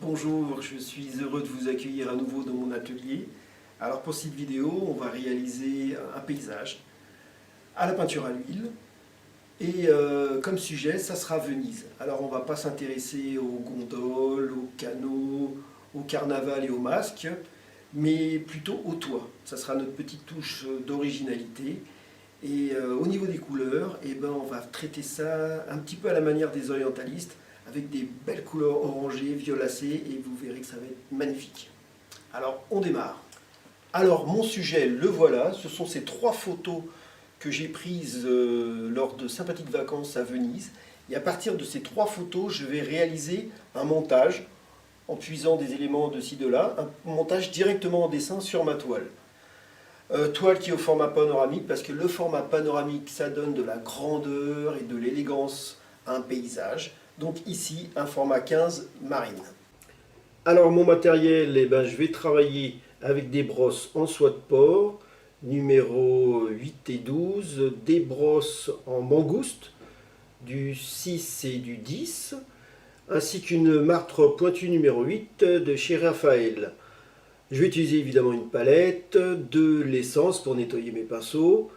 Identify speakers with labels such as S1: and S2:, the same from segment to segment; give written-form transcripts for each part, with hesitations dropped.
S1: Bonjour, je suis heureux de vous accueillir à nouveau dans mon atelier. Alors pour cette vidéo, on va réaliser un paysage à la peinture à l'huile. Et comme sujet, ça sera Venise. Alors on ne va pas s'intéresser aux gondoles, aux canaux, au carnaval et aux masques, mais plutôt au toit. Ça sera notre petite touche d'originalité. Et au niveau des couleurs, on va traiter ça un petit peu à la manière des orientalistes, avec des belles couleurs orangées, violacées, et vous verrez que ça va être magnifique. Alors, on démarre. Alors, mon sujet, le voilà, ce sont ces 3 photos que j'ai prises lors de sympathiques vacances à Venise. Et à partir de ces 3 photos, je vais réaliser un montage, en puisant des éléments de ci, de là, un montage directement en dessin sur ma toile. Toile qui est au format panoramique, parce que le format panoramique, ça donne de la grandeur et de l'élégance à un paysage. Donc ici, un format 15 marine. Alors mon matériel, je vais travailler avec des brosses en soie de porc, numéro 8 et 12, des brosses en mangouste, du 6 et du 10, ainsi qu'une martre pointue numéro 8 de chez Raphaël. Je vais utiliser évidemment une palette, de l'essence pour nettoyer mes pinceaux,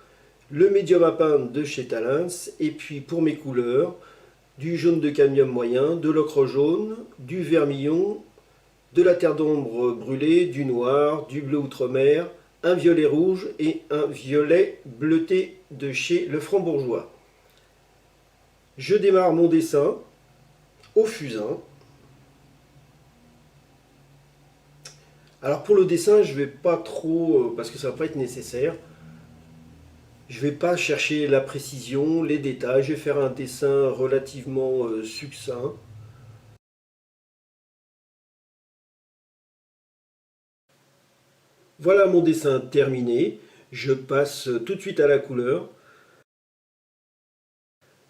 S1: le médium à peindre de chez Talens, et puis pour mes couleurs, du jaune de cadmium moyen, de l'ocre jaune, du vermillon, de la terre d'ombre brûlée, du noir, du bleu outre-mer, un violet rouge et un violet bleuté de chez Le Franc-Bourgeois. Je démarre mon dessin au fusain. Alors pour le dessin, je ne vais pas trop, parce que ça ne va pas être nécessaire. Je ne vais pas chercher la précision, les détails, je vais faire un dessin relativement succinct. Voilà mon dessin terminé, je passe tout de suite à la couleur.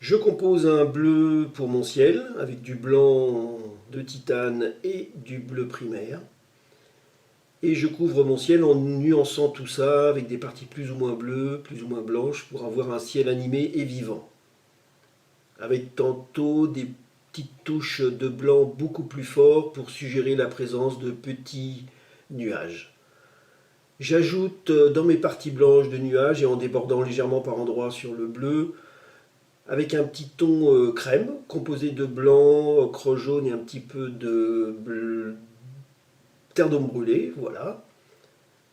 S1: Je compose un bleu pour mon ciel, avec du blanc de titane et du bleu primaire. Et je couvre mon ciel en nuançant tout ça avec des parties plus ou moins bleues, plus ou moins blanches, pour avoir un ciel animé et vivant. Avec tantôt des petites touches de blanc beaucoup plus fort pour suggérer la présence de petits nuages. J'ajoute dans mes parties blanches de nuages et en débordant légèrement par endroits sur le bleu, avec un petit ton crème, composé de blanc, ocre jaune et un petit peu de terre d'ombre brûlée, voilà,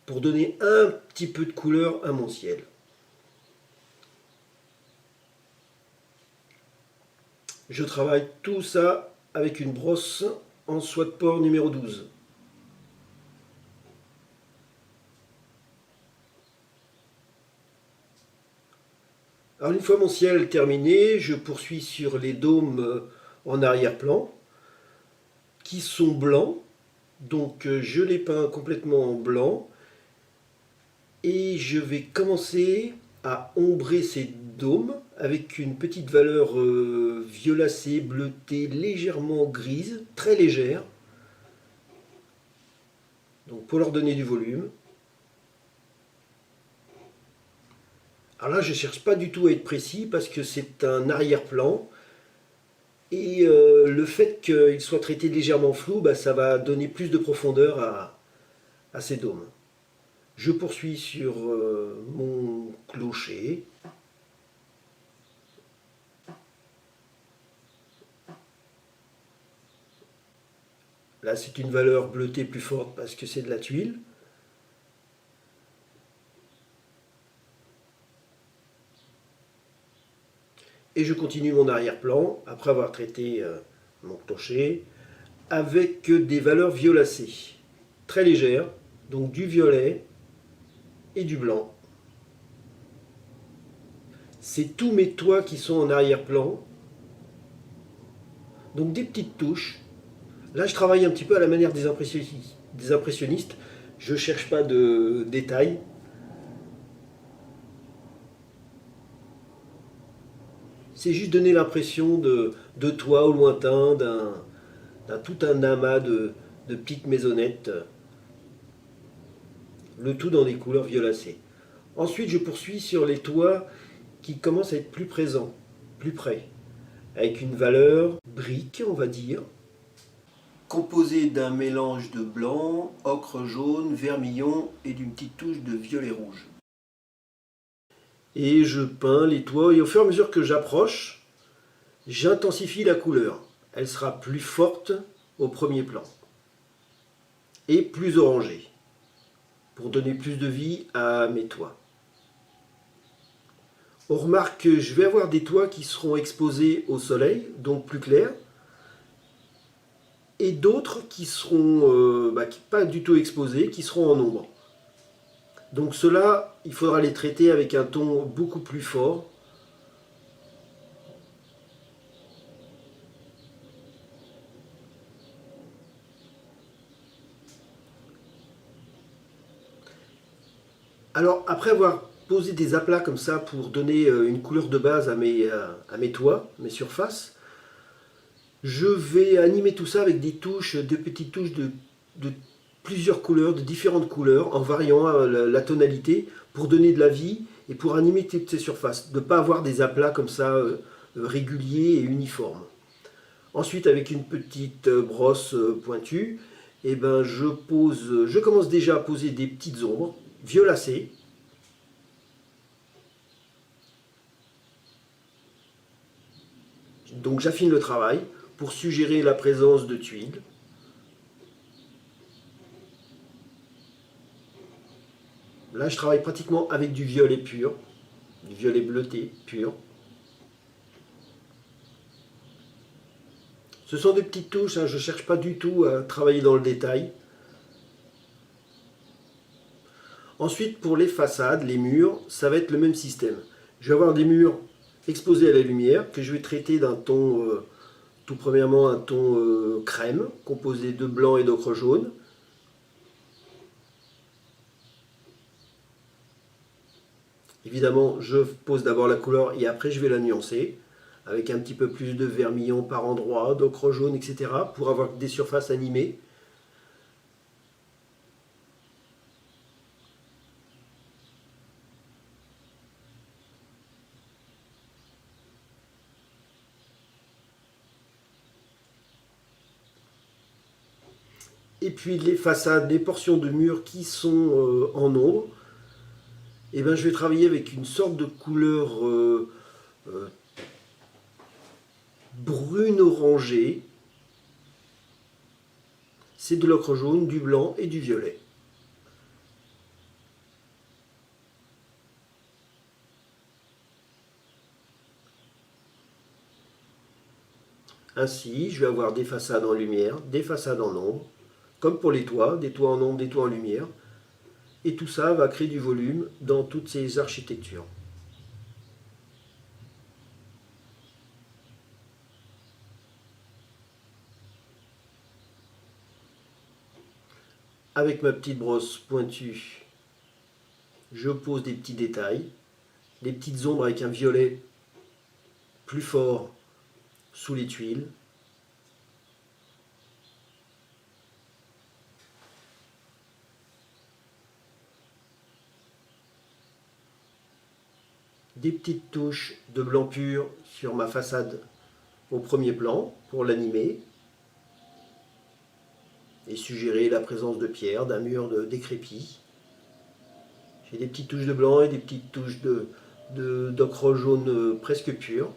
S1: pour donner un petit peu de couleur à mon ciel. Je travaille tout ça avec une brosse en soie de porc numéro 12. Alors une fois mon ciel terminé, je poursuis sur les dômes en arrière-plan, qui sont blancs. Donc je les peins complètement en blanc et je vais commencer à ombrer ces dômes avec une petite valeur violacée, bleutée, légèrement grise, très légère. Donc pour leur donner du volume. Alors là je ne cherche pas du tout à être précis parce que c'est un arrière-plan. Et le fait qu'il soit traité légèrement flou, ça va donner plus de profondeur à ces dômes. Je poursuis sur mon clocher. Là c'est une valeur bleutée plus forte parce que c'est de la tuile. Et je continue mon arrière-plan, après avoir traité mon clocher, avec des valeurs violacées, très légères, donc du violet et du blanc. C'est tous mes toits qui sont en arrière-plan, donc des petites touches. Là je travaille un petit peu à la manière des impressionnistes, je ne cherche pas de détails. C'est juste donner l'impression de toit au lointain, d'un tout un amas de petites maisonnettes. Le tout dans des couleurs violacées. Ensuite, je poursuis sur les toits qui commencent à être plus présents, plus près, avec une valeur brique, on va dire. composé d'un mélange de blanc, ocre jaune, vermillon et d'une petite touche de violet rouge. Et je peins les toits et au fur et à mesure que j'approche, j'intensifie la couleur. Elle sera plus forte au premier plan et plus orangée pour donner plus de vie à mes toits. On remarque que je vais avoir des toits qui seront exposés au soleil, donc plus clairs, et d'autres qui seront pas du tout exposés, qui seront en ombre. Donc ceux-là, il faudra les traiter avec un ton beaucoup plus fort. Alors après avoir posé des aplats comme ça pour donner une couleur de base à mes toits, mes surfaces, je vais animer tout ça avec des petites touches de plusieurs couleurs, de différentes couleurs, en variant la tonalité pour donner de la vie et pour animer toutes ces surfaces. De ne pas avoir des aplats comme ça réguliers et uniformes. Ensuite, avec une petite brosse pointue, je commence déjà à poser des petites ombres violacées. Donc j'affine le travail pour suggérer la présence de tuiles. Là, je travaille pratiquement avec du violet pur, du violet bleuté pur. Ce sont des petites touches, hein, je ne cherche pas du tout à travailler dans le détail. Ensuite, pour les façades, les murs, ça va être le même système. Je vais avoir des murs exposés à la lumière que je vais traiter d'un ton, tout premièrement un ton crème, composé de blanc et d'ocre jaune. Évidemment, je pose d'abord la couleur et après je vais la nuancer avec un petit peu plus de vermillon par endroit, d'ocre jaune, etc. pour avoir des surfaces animées. Et puis les façades, les portions de murs qui sont en ombre, je vais travailler avec une sorte de couleur brune orangée. C'est de l'ocre jaune, du blanc et du violet. Ainsi, je vais avoir des façades en lumière, des façades en ombre, comme pour les toits, des toits en ombre, des toits en lumière. Et tout ça va créer du volume dans toutes ces architectures. Avec ma petite brosse pointue, je pose des petits détails, des petites ombres avec un violet plus fort sous les tuiles. Des petites touches de blanc pur sur ma façade au premier plan pour l'animer et suggérer la présence de pierre, d'un mur décrépit. J'ai des petites touches de blanc et des petites touches d'ocre jaune presque pur.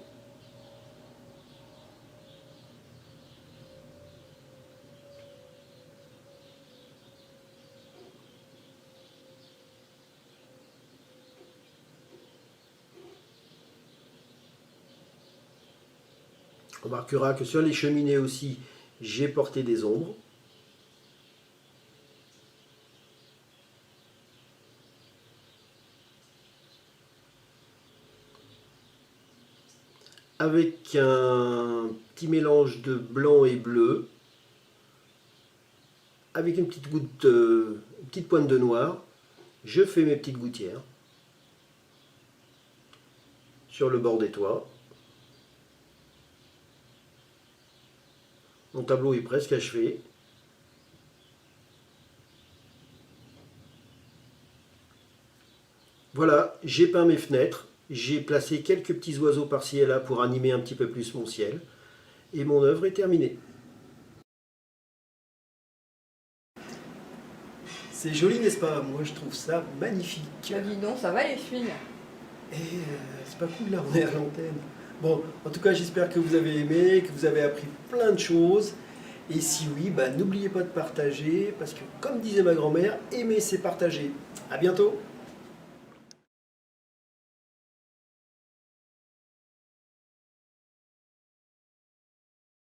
S1: On remarquera que sur les cheminées aussi, j'ai porté des ombres. Avec un petit mélange de blanc et bleu, avec une petite pointe de noir, je fais mes petites gouttières sur le bord des toits. Mon tableau est presque achevé. Voilà, j'ai peint mes fenêtres. J'ai placé quelques petits oiseaux par-ci et là pour animer un petit peu plus mon ciel. Et mon œuvre est terminée. C'est joli, n'est-ce pas? Moi, je trouve ça magnifique.
S2: Bah dis donc, ça va les filles?
S1: Et c'est pas cool, là, on est à l'antenne. Bon, en tout cas, j'espère que vous avez aimé, que vous avez appris plein de choses. Et si oui, bah, n'oubliez pas de partager, parce que comme disait ma grand-mère, aimer c'est partager. À bientôt!